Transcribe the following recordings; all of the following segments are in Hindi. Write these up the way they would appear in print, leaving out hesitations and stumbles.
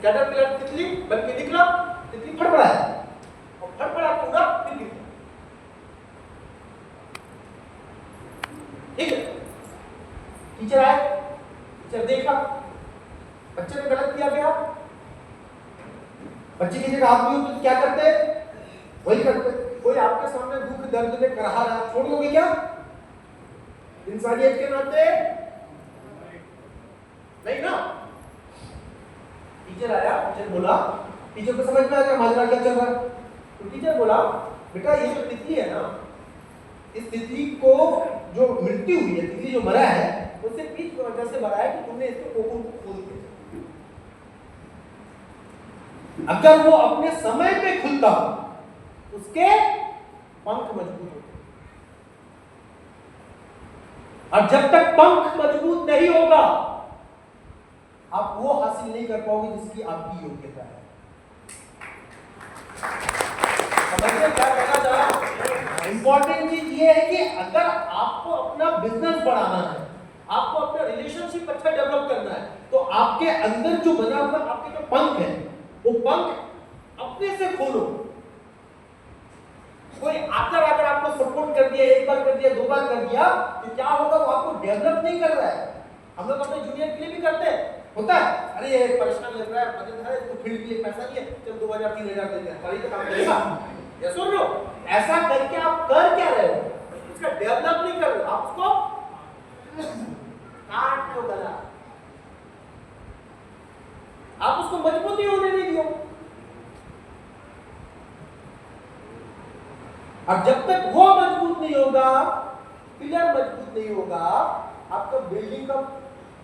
कैटरपिलर तितली बल्कि निकला, तितली फड़फड़ाया और फड़फड़ा पूरा फिर गिर गया। ठीक है, टीचर आए, टीचर देखा बच्चे ने गलत किया गया, बच्चे की जगह आप भी हो तो क्या करते? वही करते। कोई आपके सामने दुख दर्द में कराह रहा, छोड़ दोगे क्या? इंसानियत के नाते नहीं ना। टीचर आया, टीचर बोला, टीचर को समझ में आ गया माजरा क्या चल रहा है, तो टीचर बोला बेटा ये जो तितली है ना, इस तितली को जो मृत्यु हुई है, तितली जो मरा है, उससे बीच की वजह से मरा है कि तुमने इसके कोकुन को खोल दिया। अगर वो अपने समय पे खुलता उसके पंख मजबूत होते, और जब तक पंख मजबूत नहीं होगा आप वो हासिल नहीं कर पाओगे जिसकी आपकी योग्यता है। समझिए क्या कहना चाह रहा हूं? इंपॉर्टेंट चीज ये है कि अगर आपको अपना बिजनेस बढ़ाना है, आपको अपना रिलेशनशिप अच्छा डेवलप करना है, तो आपके अंदर जो बना हुआ आपके जो पंख है, वो पंख अपने से खोलो। कोई आकर अगर आपको सपोर्ट कर दिया, एक बार कर दिया, दो बार कर दिया, तो क्या होगा? वो आपको डेवलप नहीं कर रहा है। हम लोग अपने जूनियर के लिए भी करते हैं, होता है, अरे ये परेशान लग रहा है, मदद है, इसको फील्ड के लिए पैसा नहीं है, चल 2000 3000 देते हैं, पढ़ाई का काम करेगा। ये सुन लो, ऐसा करके आप कर क्या रहे हो? उसका डेवलप नहीं कर रहे हो, आप उसको काट रहे हो गला, आप उसको मजबूती होने नहीं दियो। और जब तक वो मजबूत नहीं होगा, पिलर मजबूत नहीं होगा, आपका बिल्डिंग का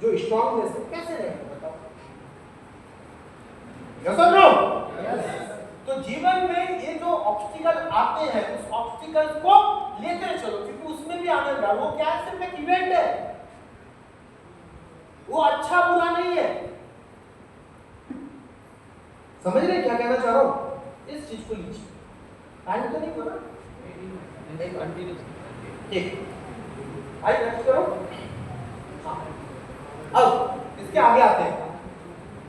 जो स्ट्रॉन्गनेस है कैसे रहेगा बताओ? यस और नो? तो जीवन में ये जो ऑब्स्टिकल आते हैं, उस ऑब्स्टिकल को लेते चलो, क्योंकि उसमें भी आनंद है। वो क्या है? सिर्फ एक इवेंट है, वो अच्छा बुरा नहीं है। समझ रहे क्या कहना चाह रहा हूं? इस चीज को लीजिए। टाइम तो नहीं बोला, कंटिन्यू ठीक। आई नेक्स्ट करो। अब इसके आगे आते हैं।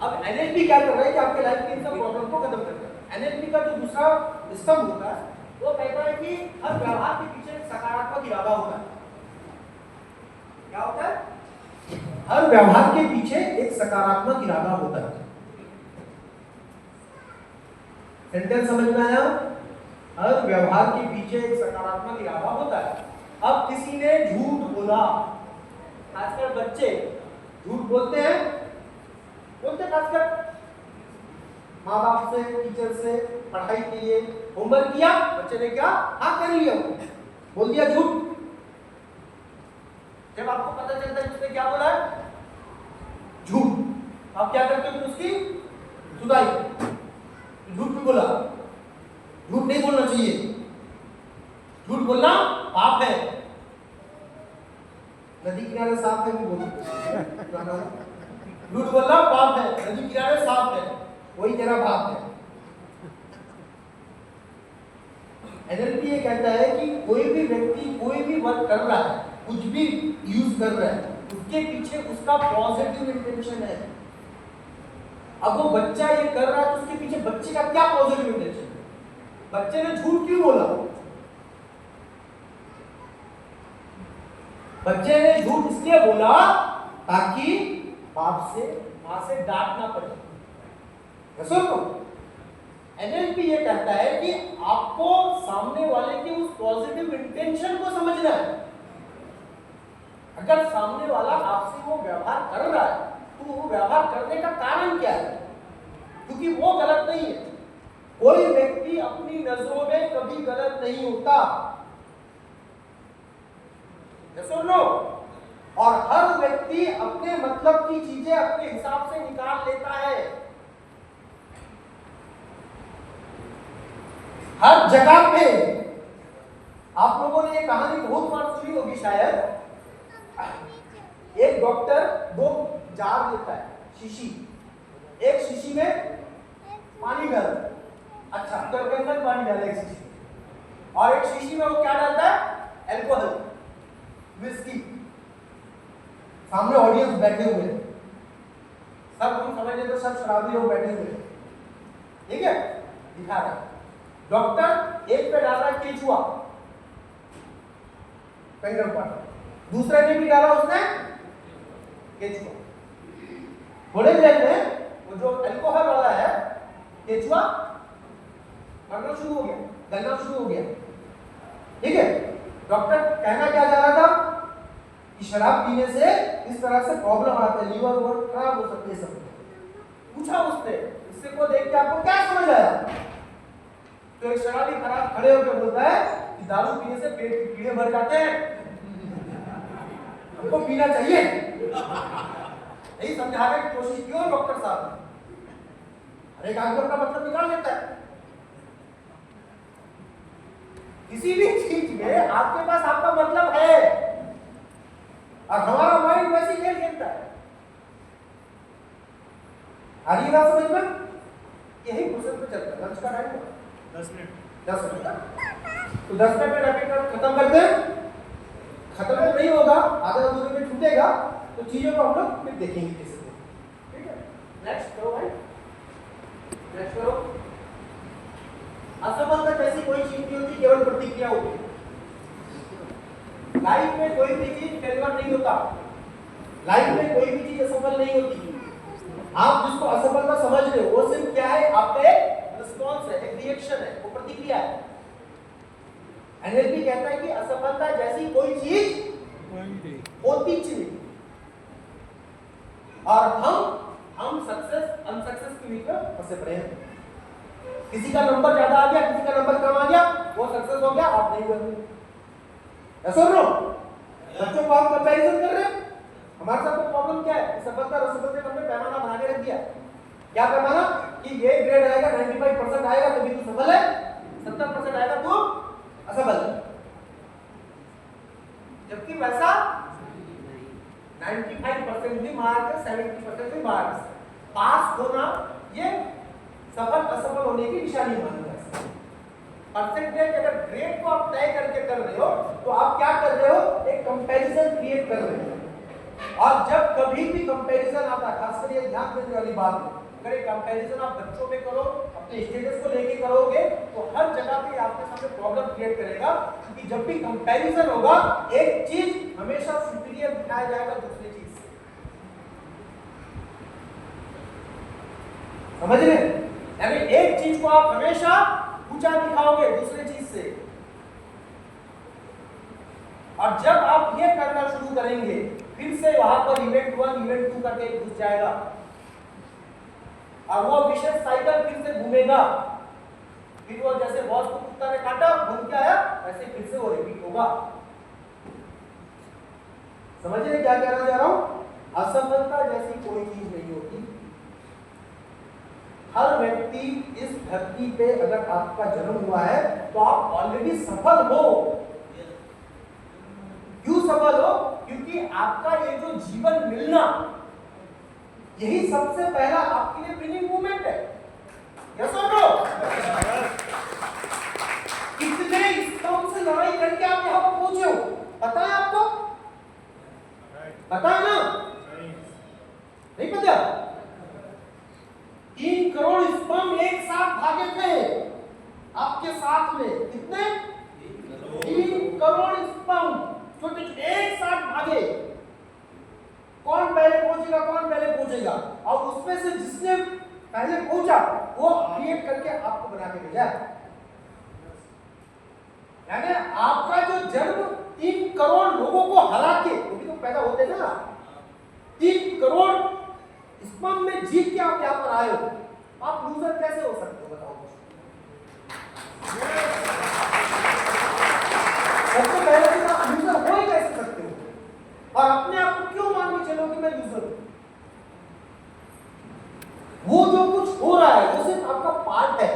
अब एनएलपी क्या कर रहा है कि आपके लाइफ के इन सब प्रॉब्लम को खत्म करता है। एनएलपी का जो दूसरा स्तंभ होता है वो कहता है कि हर व्यवहार के पीछे एक सकारात्मक इरादा होता है। क्या होता है? हर व्यवहार के पीछे एक सकारात्मक इरादा होता है। सेंटेंस समझ में आया? हर व्यवहार के पीछे एक सकारात्मक इरादा होता है। अब किसी ने झूठ बोला, खासकर बच्चे झूठ बोलते हैं, खासकर माँ बाप से, टीचर से, पढ़ाई के लिए होमवर्क किया, बच्चे ने क्या? हाँ कर लिया, बोल दिया झूठ। जब आपको पता चलता है उसने क्या बोला है? झूठ। आप क्या करते हो? उसकी सुधाई, झूठ भी बोला, झूठ नहीं बोलना चाहिए, झूठ बोलना पाप है। नदी किनारे साफ है भी बोलो, झूठ बोलना पाप है, नदी किनारे साफ है, वही तेरा पाप है। एनएलपी ये कहता है कि कोई भी व्यक्ति कोई भी वर्क कर रहा है, कुछ भी यूज कर रहा है, उसके पीछे उसका पॉजिटिव इंटेंशन है। अब वो बच्चा ये कर रहा है तो उसके पीछे बच्चे का क्या पॉजिटिव इंटेंशन है? बच्चे ने झूठ क्यों बोला? बच्चे ने झूठ इसलिए बोला ताकि बाप से, मां से डांट ना पड़े। सुनो, एनएलपी ये कहता है कि आपको सामने वाले की उस पॉजिटिव इंटेंशन को समझना है। अगर सामने वाला आपसे वो व्यवहार कर रहा है तो वो व्यवहार करने का कारण क्या है? क्योंकि वो गलत नहीं है। कोई व्यक्ति अपनी नजरों में कभी गलत नहीं होता, सुन लो। और हर व्यक्ति अपने मतलब की चीजें अपने हिसाब से निकाल लेता है। हर जगह पे आप लोगों ने ये कहानी बहुत बार सुनी होगी शायद। एक डॉक्टर दो जार लेता है, शीशी, एक शीशी में पानी डाल, अच्छा तो के अंदर पानी डाले एक शीशी, और एक शीशी में वो क्या डालता है? Alcohol, whisky. सामने ऑडियंस बैठे हुए, सब हम समझ लेते सब शराबी लोग बैठे हुए हैं, ठीक है, दिखा रहा है डॉक्टर एक पे डाल रहा है केचुआ फिंगर पर, दूसरे ने भी डाला उसने केचुआ, थोड़े देर में वो जो अल्कोहल वाला है केचुआ मरना शुरू हो गया, गलना शुरू हो गया, ठीक है। डॉक्टर कहना क्या चाह रहा था कि शराब पीने से इस तरह से प्रॉब्लम आते हैं, लीवर वोवर खराब हो सकते हैं सब। पूछा उसने, इससे को देख के आपको क्या समझ आया? तो एक शराबी खराब खड़े होकर बोलता है कि दारू पीने से पेट के कीड़े भर जाते हैं, हमको पीना चाहिए। यही समझाने की कोशिश क्यों डॉक्टर साहब ने? हर एक आदमी का मतलब निकाल लेता है। किसी भी चीज में आपके पास आपका मतलब है और हमारा माइंड वैसे खेल खेलता है। आ रही बात समझ में? यही प्रोसेस में चलता है। लंच का टाइम 10 मिनट 10 मिनट, तो 10 मिनट में रैपिड खत्म करते हैं। खत्म नहीं होगा, आधे अधूरे में छूटेगा, तो चीजों को हम लोग फिर देखेंगे कैसे, ठीक है। नेक्स्ट करो भाई, नेक्स्ट करो। असफलता जैसी कोई चीज नहीं होती, केवल प्रतिक्रिया होती है। लाइफ में कोई भी चीज फेलियर नहीं होता, लाइफ में कोई भी चीज असफल नहीं होती। आप जिसको असफलता समझ रहे हो वो सिर्फ क्या है, आपका एक रिस्पॉन्स है, एक रिएक्शन है, वो प्रतिक्रिया है। एनएलपी कहता है कि असफलता जैसी कोई चीज होती नहीं, और हम सक्सेस अनसक्सेस के बीच में फंसे पड़े हैं। किसी का नंबर ज्यादा आ गया, किसी का नंबर कम आ गया, वो सक्सेस हो गया, आप नहीं बन गए। ऐसा नो बच्चों को आप कंपैरिजन कर रहे हैं। हमारे साथ तो प्रॉब्लम क्या है, सफलता और असफलता का हमने पैमाना बना के रख दिया। क्या पैमाना कि ये ग्रेड आएगा 95% आएगा तभी तो सफल है, 70% आएगा तो असफल है। जबकि वैसा 95% भी मार्क्स, 70% भी मार्क्स, पास होना ये सफल असफल होने की निशानी माना जाता है। परसेंटेज अगर ग्रेड को आप तय करके कर रहे हो तो आप क्या कर रहे हो, एक कंपैरिजन क्रिएट कर रहे हो। और जब कभी भी कंपैरिजन आता है, खासकर ये ध्यान देने वाली बात है, अगर एक कंपैरिजन आप बच्चों में करो, अपने स्टेटस को लेके करोगे, तो हर जगह पे आपके सामने प्रॉब्लम क्रिएट करेगा। क्योंकि जब भी कंपैरिजन होगा, एक चीज हमेशा सुपीरियर दिखाया जाएगा दूसरी चीज से। समझ रहे? यानी एक चीज को आप हमेशा ऊंचा दिखाओगे दूसरे चीज से, और जब आप ये करना शुरू करेंगे, फिर से वहां पर इवेंट 1 इवेंट 2 करके घुस जाएगा, और वो विशेष साइकिल फिर से घूमेगा। फिर वो जैसे बॉस को कुत्ता ने काटा, घूम के आया, वैसे फिर से वो रिपीट होगा। समझिए क्या कहना चाह रहा हूं? असफलता जैसी कोई चीज नहीं होती। हर व्यक्ति इस धरती पे अगर आपका जन्म हुआ है तो आप ऑलरेडी सफल हो। क्यों सफल हो? क्योंकि आपका ये जो जीवन मिलना, यही सबसे पहला आपके लिए विनिंग मोमेंट है। यस और नो? कितने स्तंभ से लड़ाई करके आप यहां पर पहुंचे हो, पता है आपको? पता है ना? नहीं पता? 3 करोड़ स्तंभ एक साथ भागे थे आपके साथ में। कितने? 3 करोड़ स्तंभ छोटे एक साथ भागे। कौन पहले पहुंचेगा, कौन पहले पहुंचेगा, और उसमें से जिसने पहले पहुंचा वो क्रिएट करके आपको बना के भेजा। यानी आपका जो जन्म 3 करोड़ लोगों को हरा के, वो भी तो पैदा होते ना, 3 करोड़ स्पर्म में जीत के आप यहाँ पर आए हो। आप लूजर कैसे हो सकते हो, बताओ? सबसे पहले तो आप लूजर हो ही कैसे सकते हो, और अपने आप को क्यों मान के चलो कि मैं लूजर हूं? वो जो कुछ हो रहा है वो सिर्फ आपका पार्ट है।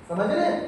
समझ रहे हैं?